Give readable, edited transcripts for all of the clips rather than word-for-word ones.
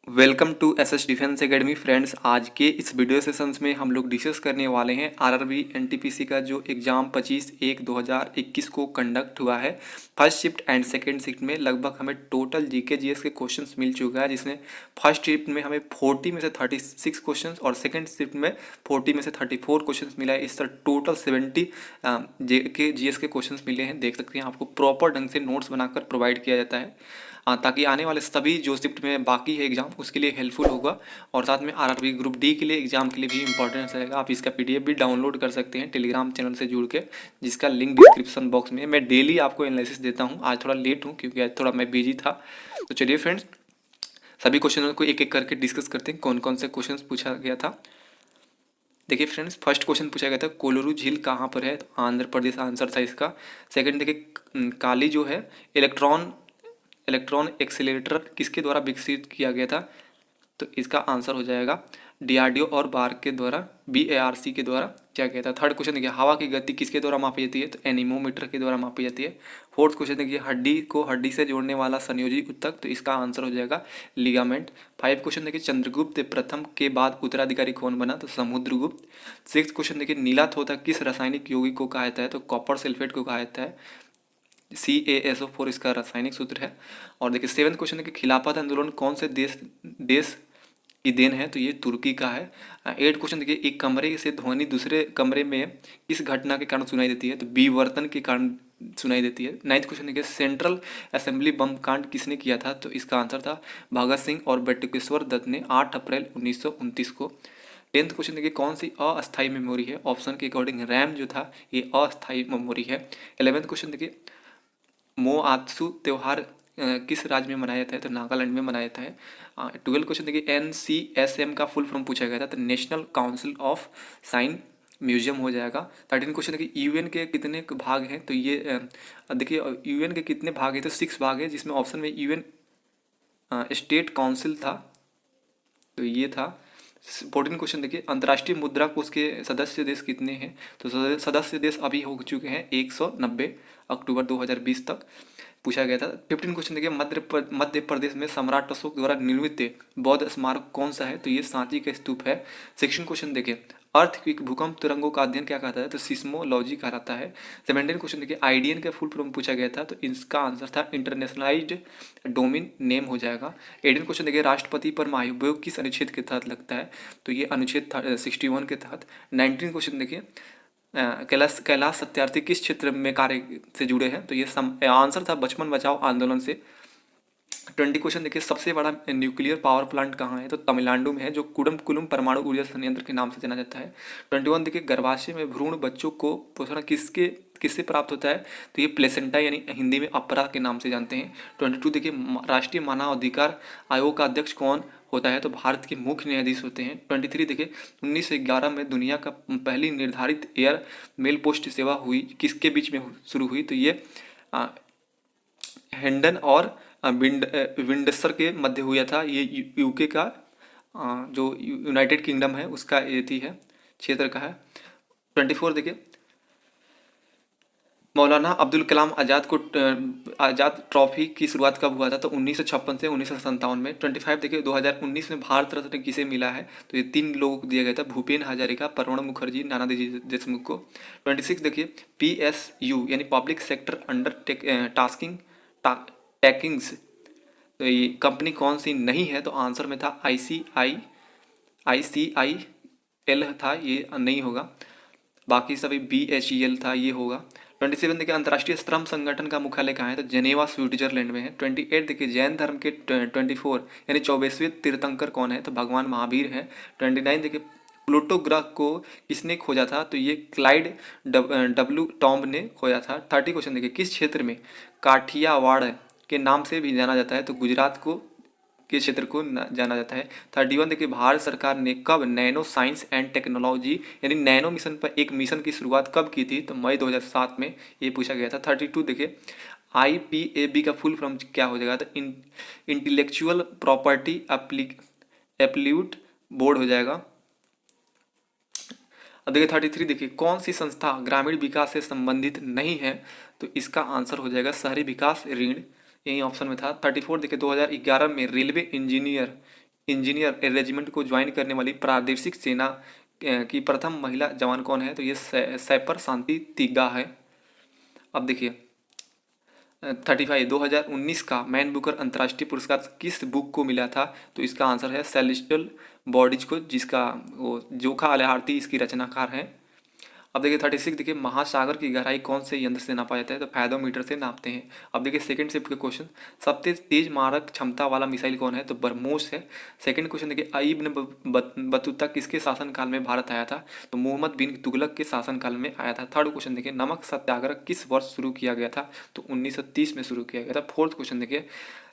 Welcome to SS defence academy friends. आज के इस वीडियो सेशंस में हम लोग डिस्कस करने वाले हैं आरआरबी एनटीपीसी का जो एग्ज़ाम 25/1/2021 को कंडक्ट हुआ है। First shift and second shift में लगभग हमें टोटल जीके जीएस के क्वेश्चंस मिल चुका है, जिसमें फर्स्ट शिफ्ट में हमें 40 में से 36 क्वेश्चंस और सेकंड शिफ्ट में 40 में से 34 क्वेश्चंस मिला है। इस तरह टोटल 70 जीके जीएस के क्वेश्चंस मिले हैं। देख सकते हैं, आपको प्रॉपर ढंग से नोट्स बनाकर प्रोवाइड किया जाता है ताकि आने वाले सभी जो शिफ्ट में बाकी है एग्जाम उसके लिए हेल्पफुल होगा। और साथ में आरआरबी ग्रुप डी के लिए एग्जाम के लिए भी इंपॉर्टेंस रहेगा। आप इसका पीडीएफ भी डाउनलोड कर सकते हैं टेलीग्राम चैनल से जुड़ के, जिसका लिंक डिस्क्रिप्शन बॉक्स में है। मैं डेली आपको एनालिसिस देता हूँ। आज थोड़ा लेट हूँ क्योंकि आज थोड़ा मैं बिजी था। तो चलिए फ्रेंड्स, सभी क्वेश्चनों को एक एक करके डिस्कस करते हैं कौन कौन से क्वेश्चन पूछा गया था। देखिए फ्रेंड्स, फर्स्ट क्वेश्चन पूछा गया था कोलोरू झील कहाँ पर है, तो आंध्र प्रदेश आंसर था इसका। सेकंड देखिए, काली जो है इलेक्ट्रॉन एक्सीलरेटर किसके द्वारा विकसित किया गया था, तो इसका आंसर हो जाएगा डीआरडीओ और बार्क के द्वारा, बीएआरसी के द्वारा किया गया था। थर्ड क्वेश्चन देखिए, हवा की गति किसके द्वारा मापी जाती है, तो एनीमोमीटर के द्वारा मापी जाती है। फोर्थ क्वेश्चन देखिए, हड्डी को हड्डी से जोड़ने वाला संयोजी ऊतक, तो इसका आंसर हो जाएगा लिगामेंट। फाइव क्वेश्चन देखिए, चंद्रगुप्त प्रथम के बाद उत्तराधिकारी कौन बना, तो समुद्रगुप्त। सिक्स क्वेश्चन देखिए, नीला थोथा किस रासायनिक यौगिक को कहा जाता है, तो कॉपर सल्फेट को कहा जाता है। CaSO4 इसका रासायनिक सूत्र है। और देखिए सेवन्थ क्वेश्चन देखिए, खिलाफत आंदोलन कौन से देश की देन है, तो ये तुर्की का है। एट क्वेश्चन देखिए, एक कमरे से ध्वनि दूसरे कमरे में किस घटना के कारण सुनाई देती है, तो विवर्तन के कारण सुनाई देती है। नाइन्थ क्वेश्चन देखिए, सेंट्रल असेंबली बम कांड किसने किया था, तो इसका आंसर था भगत सिंह और बटुकेश्वर दत्त ने 8 अप्रैल 1929 को। टेंथ क्वेश्चन देखिए, कौन सी अस्थायी मेमोरी है, ऑप्शन के अकॉर्डिंग रैम जो था ये अस्थायी मेमोरी है। 11th क्वेश्चन देखिए, मोआत्सु त्यौहार किस राज्य में मनाया जाता है, तो नागालैंड में मनाया जाता है। 12 क्वेश्चन देखिए, NCSM का फुल फॉर्म पूछा गया था, तो national council of science museum हो जाएगा। 13 क्वेश्चन देखिए, यूएन के कितने भाग हैं, तो ये देखिए यूएन के कितने भाग हैं, तो 6 भाग है, जिसमें ऑप्शन में यूएन स्टेट काउंसिल था, तो ये था। 14 क्वेश्चन देखिए, अंतर्राष्ट्रीय मुद्रा कोष के सदस्य देश कितने हैं, तो सदस्य देश अभी हो चुके हैं 190 अक्टूबर 2020 तक पूछा गया था। 15 क्वेश्चन देखिए, मध्य प्रदेश में सम्राट अशोक द्वारा निर्मित बौद्ध स्मारक कौन सा है, तो ये सांची का स्तूप है। 16 क्वेश्चन देखिए, अर्थक्वेक भूकंप तरंगों का अध्ययन क्या कहता है, तो सिस्मोलॉजी कहलाता है। 17 क्वेश्चन देखिए, आईडीएन का फुल फॉर्म पूछा गया था, तो इसका आंसर था इंटरनेशनलाइज्ड डोमेन नेम हो जाएगा। 18 क्वेश्चन देखिए, राष्ट्रपति पर महाभियोग किस अनुच्छेद के तहत लगता है, तो ये अनुच्छेद 61 के तहत। 19 क्वेश्चन देखिए, कैलाश सत्यार्थी किस क्षेत्र में कार्य से जुड़े हैं, तो ये आंसर था बचपन बचाओ आंदोलन से। 20 क्वेश्चन देखिए, सबसे बड़ा न्यूक्लियर पावर प्लांट कहाँ है, तो तमिलनाडु में है, जो कुडमकुलम परमाणु ऊर्जा संयंत्र के नाम से जाना जाता है। 21 देखिए, गर्भाशय में भ्रूण बच्चों को पोषण किससे प्राप्त होता है, तो ये प्लेसेंटा यानी हिंदी में अपरा के नाम से जानते हैं। 22 देखिए, राष्ट्रीय मानव अधिकार आयोग का अध्यक्ष कौन होता है, तो भारत के मुख्य न्यायाधीश होते हैं। 23 देखिए, 1911 में दुनिया का पहली निर्धारित एयर मेल पोस्ट सेवा हुई किसके बीच में शुरू हुई, तो ये हेंडन और विंडसर के मध्य हुआ था। ये यूके का जो यूनाइटेड किंगडम है उसका ये है, क्षेत्र का है। 24 देखिए, मौलाना अब्दुल कलाम आज़ाद ट्रॉफी की शुरुआत कब हुआ था, तो 1956 से 1957 में। 25 देखिए, 2019 में भारत रत्न किसे मिला है, तो ये 3 लोगों को दिया गया था, भूपेन हजारिका, प्रणब मुखर्जी, नानाजी देशमुख को। 26 देखिए, PSU यानी पब्लिक सेक्टर अंडर टास्किंग टैकिंग्स, तो ये कंपनी कौन सी नहीं है, तो आंसर में था ICIL था, ये नहीं होगा। बाकी सभी BHEL था, ये होगा। 27 देखिए, अंतर्राष्ट्रीय श्रम संगठन का मुख्यालय कहाँ है, तो जेनेवा स्विट्जरलैंड में है। 28 देखिए, जैन धर्म के 24 यानी 24वें तीर्थंकर कौन है, तो भगवान महावीर है। 29 देखिए, प्लूटो ग्रह को किसने खोजा था, तो ये क्लाइड डब्ल्यू टॉम्ब ने खोजा था। 30 क्वेश्चन देखिए, किस क्षेत्र में काठियावाड़ के नाम से भी जाना जाता है, तो गुजरात को के क्षेत्र को जाना जाता है। 31 देखिए, भारत सरकार ने कब नैनो साइंस एंड टेक्नोलॉजी यानी नैनो मिशन पर एक मिशन की शुरुआत कब की थी, तो मई 2007 में ये पूछा गया था। 32 देखिए, IPAB का फुल फॉर्म क्या हो जाएगा, तो इंटेलेक्चुअल प्रॉपर्टी एप्लीट बोर्ड हो जाएगा। अब देखिए 33 देखिए, कौन सी संस्था ग्रामीण विकास से संबंधित नहीं है, तो इसका आंसर हो जाएगा शहरी विकास ऋण, यही ऑप्शन में था। 34 देखिए, 2011 में रेलवे इंजीनियर इंजीनियर रेजिमेंट को ज्वाइन करने वाली प्रादेशिक सेना की प्रथम महिला जवान कौन है? तो ये सैपर शांति तिग्गा है। अब देखिए 35 2019 का मैन बुकर अंतर्राष्ट्रीय पुरस्कार किस बुक को मिला था? तो इसका आंसर है सेलेस्टियल बॉडीज को, जिसका वो जोखा अलहार्ती इसकी रचनाकार है। अब देखिए 36 देखिए महासागर की गहराई कौन से यंत्र से नापा जाता है? तो फैदोमीटर से नापते हैं। अब देखिए सेकंड शिफ्ट के क्वेश्चन, सबसे तेज मारक क्षमता वाला मिसाइल कौन है? तो ब्रह्मोस है। सेकंड क्वेश्चन देखिए इब्न बतूता किसके शासनकाल में भारत आया था? तो मोहम्मद बिन तुगलक के शासनकाल में आया था। थर्ड क्वेश्चन देखिए नमक सत्याग्रह किस वर्ष शुरू किया गया था? तो 1930 में शुरू किया गया था। फोर्थ क्वेश्चन देखिए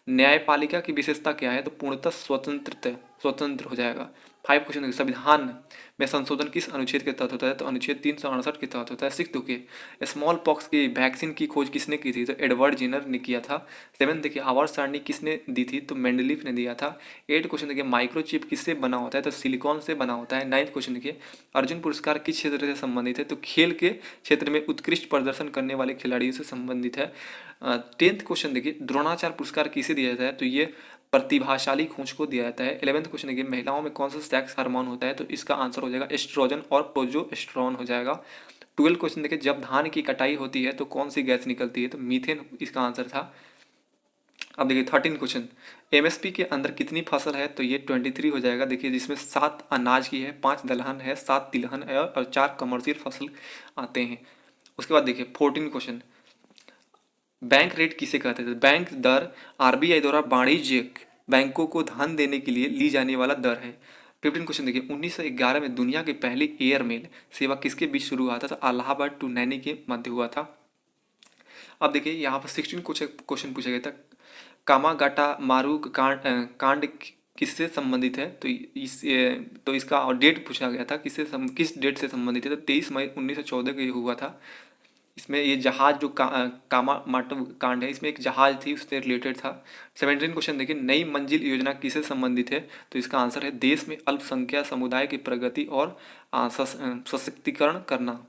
न्यायपालिका की विशेषता क्या है? तो पूर्णतः स्वतंत्र हो जाएगा। 5 क्वेश्चन देखिए संविधान में संशोधन किस अनुच्छेद के तहत होता है? तो अनुच्छेद 368 के तहत होता है। 6 देखिए स्मॉल पॉक्स की वैक्सीन की खोज किसने की थी? तो एडवर्ड जेनर ने किया था। 7 देखिए आवर्त सारणी किसने दी थी? तो मेंडलीफ ने दिया था। 8 क्वेश्चन देखिए माइक्रोचिप किससे बना होता है? तो सिलिकॉन से बना होता है। 9th क्वेश्चन देखिए अर्जुन पुरस्कार किस क्षेत्र से संबंधित है? तो खेल के क्षेत्र में उत्कृष्ट प्रदर्शन करने वाले खिलाड़ियों से संबंधित है। 10th क्वेश्चन देखिए द्रोणाचार्य पुरस्कार किसे दिया जाता है? तो ये प्रतिभाशाली खोज को दिया जाता है। 11th क्वेश्चन देखिए महिलाओं में कौन सा सेक्स हार्मोन होता है? तो इसका आंसर हो जाएगा एस्ट्रोजन और प्रोजेस्टेरोन हो जाएगा। 12th क्वेश्चन देखिए जब धान की कटाई होती है तो कौन सी गैस निकलती है? तो मीथेन इसका आंसर था। अब देखिए 13 क्वेश्चन एमएसपी के अंदर कितनी फसल है? तो ये 23 हो जाएगा। देखिए जिसमें 7 अनाज की है, 5 दलहन है, 7 तिलहन है और 4 कमर्शियल फसल आते हैं। उसके बाद देखिए 14 क्वेश्चन बैंक रेट किसे कहते थे? बैंक दर आरबीआई द्वारा वाणिज्यिक बैंकों को धन देने के लिए ली जाने वाला दर है। 15 क्वेश्चन देखिए 1911 में दुनिया की पहली एयरमेल सेवा किसके बीच शुरू हुआ था? तो इलाहाबाद टू नैनी के मध्य हुआ था। अब देखिए यहाँ पर 16 क्वेश्चन पूछा गया था कामागाटा मारू कांड किससे संबंधित है? तो इसका डेट पूछा गया था किस डेट से संबंधित है? तो 23 मई 1914 को ये हुआ था। इसमें ये जहाज जो कामामाटू कांड है, इसमें एक जहाज थी उससे रिलेटेड था। 17 क्वेश्चन देखिए नई मंजिल योजना किससे संबंधित है? तो इसका आंसर है देश में अल्पसंख्यक समुदाय की प्रगति और सशक्तिकरण करना।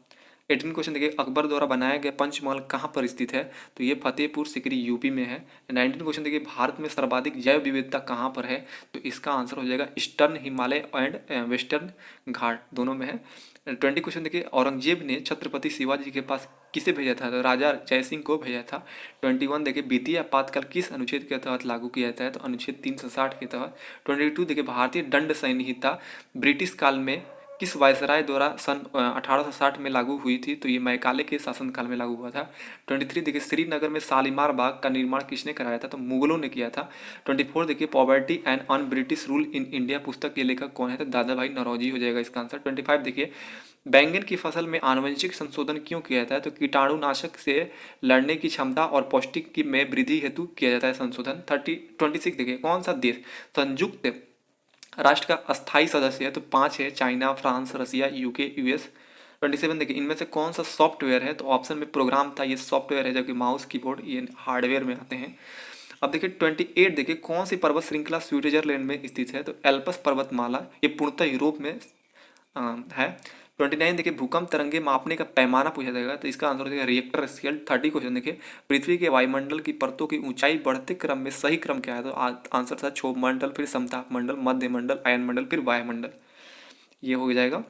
18 क्वेश्चन देखिए अकबर द्वारा बनाया गया पंचमहल कहाँ पर स्थित है? तो ये फतेहपुर सिकरी यूपी में है। 19 क्वेश्चन देखिए भारत में सर्वाधिक जैव विविधता कहाँ पर है? तो इसका आंसर हो जाएगा ईस्टर्न हिमालय एंड वेस्टर्न घाट दोनों में है। 20 क्वेश्चन देखिए औरंगजेब ने छत्रपति शिवाजी के पास किसे भेजा था? तो राजा जयसिंह को भेजा था। 21 देखिए वित्तीय आपातकाल किस अनुच्छेद के तहत लागू किया जाता है? तो अनुच्छेद 360 के तहत। 22 देखिए भारतीय दंड संहिता ब्रिटिश काल में किस वायसराय द्वारा सन 1860 में लागू हुई थी? तो ये मैकाले के शासनकाल में लागू हुआ था। 23 देखिए श्रीनगर में शालीमार बाग का निर्माण किसने कराया था? तो मुगलों ने किया था। 24 देखिए poverty and un British rule in India पुस्तक के लेखक कौन है? तो दादा भाई नौरोजी हो जाएगा इसका आंसर। 25 देखिए बैंगन की फसल में आनुवंशिक संशोधन क्यों किया जाता है? तो कीटाणुनाशक से लड़ने की क्षमता और पौष्टिक की में वृद्धि हेतु किया जाता है संशोधन। 26 देखिए कौन सा देश संयुक्त राष्ट्र का अस्थायी सदस्य है? तो 5 है चाइना, फ्रांस, रसिया, यूके, यूएस। 27 देखिए इनमें से कौन सा सॉफ्टवेयर है? तो ऑप्शन में प्रोग्राम था, ये सॉफ्टवेयर है, जबकि माउस कीबोर्ड ये हार्डवेयर में आते हैं। अब देखिए 28 देखिए कौन सी पर्वत श्रृंखला स्विट्जरलैंड में स्थित है? तो एल्पस पर्वतमाला, ये पूर्णतः यूरोप में है। 29 देखिए भूकंप तरंगे मापने का पैमाना पूछा जाएगा, तो इसका आंसर हो जाएगा रिएक्टर स्केल। 30 क्वेश्चन देखिए पृथ्वी के वायुमंडल की परतों की ऊंचाई बढ़ते क्रम में सही क्रम क्या है? तो आंसर था क्षोभ मंडल, फिर समताप मंडल, मध्य मंडल, अयन मंडल, फिर वायुमंडल, ये हो जाएगा।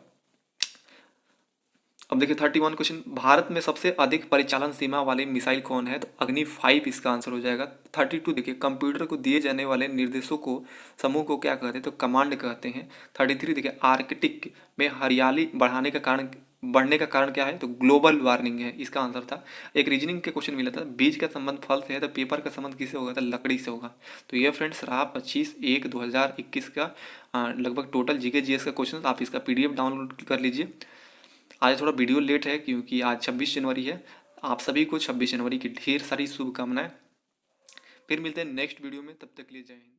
अब देखिए 31 क्वेश्चन भारत में सबसे अधिक परिचालन सीमा वाली मिसाइल कौन है? तो अग्नि 5 इसका आंसर हो जाएगा। 32 देखिए कंप्यूटर को दिए जाने वाले निर्देशों को समूह को क्या कहते हैं? तो कमांड कहते हैं। 33 देखिए आर्कटिक में हरियाली बढ़ने का कारण क्या है? तो ग्लोबल वार्मिंग है, इसका आंसर था। एक रीजनिंग के क्वेश्चन मिला था बीज का संबंध फल से है, तो पेपर का संबंध किससे होगा? तो लकड़ी से होगा। तो ये फ्रेंड्स रहा 25/1/2021 का लगभग टोटल जीके जीएस का क्वेश्चन। आप इसका पीडीएफ डाउनलोड कर लीजिए। आज थोड़ा वीडियो लेट है क्योंकि आज 26 जनवरी है। आप सभी को 26 जनवरी की ढेर सारी शुभकामनाएं। फिर मिलते हैं नेक्स्ट वीडियो में, तब तक के लिए जय हिंद।